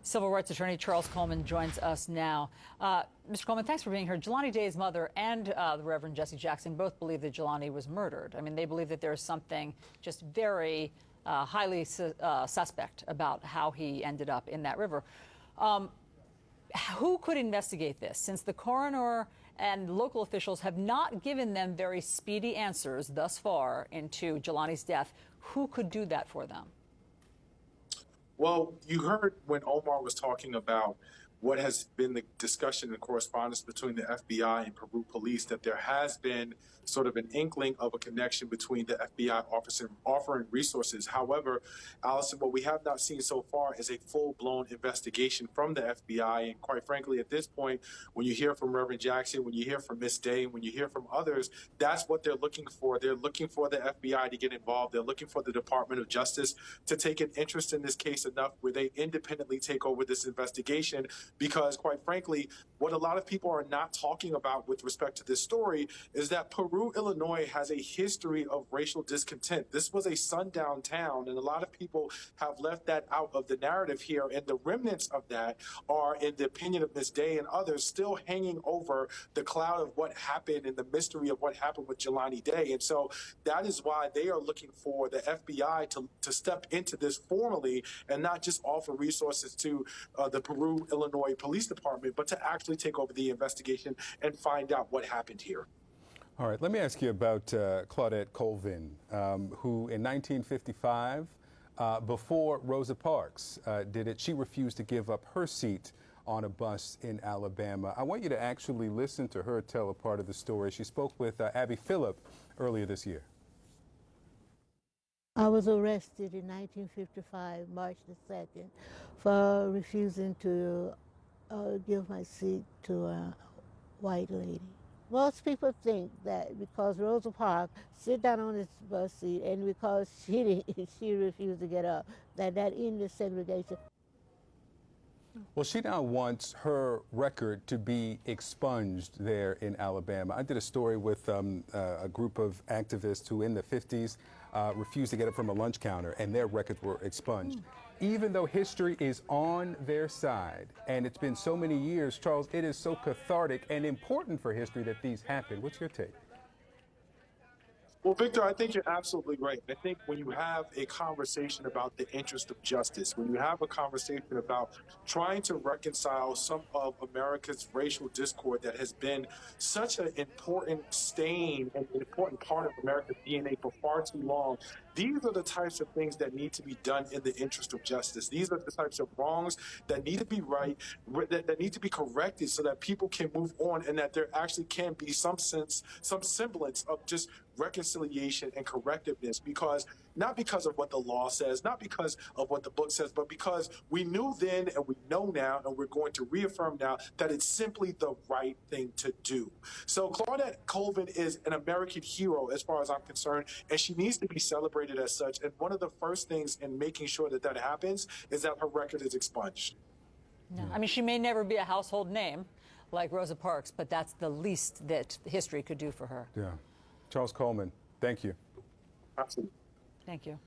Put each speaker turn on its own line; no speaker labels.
Civil rights attorney Charles Coleman joins us now. Mr. Coleman, thanks for being here. Jelani Day's mother and the Reverend Jesse Jackson both believe that Jelani was murdered. I mean, they believe that there is something just very highly suspect about how he ended up in that river. Who could investigate this? Since the coroner and local officials have not given them very speedy answers thus far into Jelani's death, who could do that for them?
Well, you heard when Omar was talking about what has been the discussion and correspondence between the FBI and Peru police, that there has been sort of an inkling of a connection between the FBI officer offering resources. However, Allison, what we have not seen so far is a full-blown investigation from the FBI. And quite frankly, at this point, when you hear from Reverend Jackson, when you hear from Miss Day, when you hear from others, that's what they're looking for. They're looking for the FBI to get involved. They're looking for the Department of Justice to take an interest in this case enough where they independently take over this investigation. Because quite frankly, what a lot of people are not talking about with respect to this story is that Peru, Illinois has a history of racial discontent. This was a sundown town, and a lot of people have left that out of the narrative here. And the remnants of that are, in the opinion of Ms. Day and others, still hanging over the cloud of what happened and the mystery of what happened with Jelani Day. And so that is why they are looking for the FBI to step into this formally and not just offer resources to the Peru, Illinois Police Department, but to actually take over the investigation and find out what happened here.
All right, let me ask you about Claudette Colvin, who in 1955, before Rosa Parks did it, she refused to give up her seat on a bus in Alabama. I want you to actually listen to her tell a part of the story. She spoke with Abby Phillip earlier this year.
I was arrested in 1955, March the 2nd, for refusing to give my seat to a white lady. Most people think that because Rosa Parks sit down on this bus seat and because she refused to get up, that ended segregation.
Well, she now wants her record to be expunged there in Alabama. I did a story with a group of activists who in the 50s refused to get up from a lunch counter and their records were expunged. Even though history is on their side and it's been so many years, Charles, it is so cathartic and important for history that these happen. What's your take?
Well, Victor, I think you're absolutely right. I think when you have a conversation about the interest of justice, when you have a conversation about trying to reconcile some of America's racial discord that has been such an important stain and an important part of America's DNA for far too long, these are the types of things that need to be done in the interest of justice. These are the types of wrongs that need to be right, that need to be corrected so that people can move on and that there actually can be some semblance of just reconciliation and correctiveness, because not because of what the law says, not because of what the book says, but because we knew then and we know now and we're going to reaffirm now that it's simply the right thing to do. So Claudette Colvin is an American hero as far as I'm concerned, and she needs to be celebrated as such. And one of the first things in making sure that that happens is that her record is expunged.
No. I mean, she may never be a household name like Rosa Parks, but that's the least that history could do for her.
Yeah. Charles Coleman, thank you.
Absolutely.
Thank you.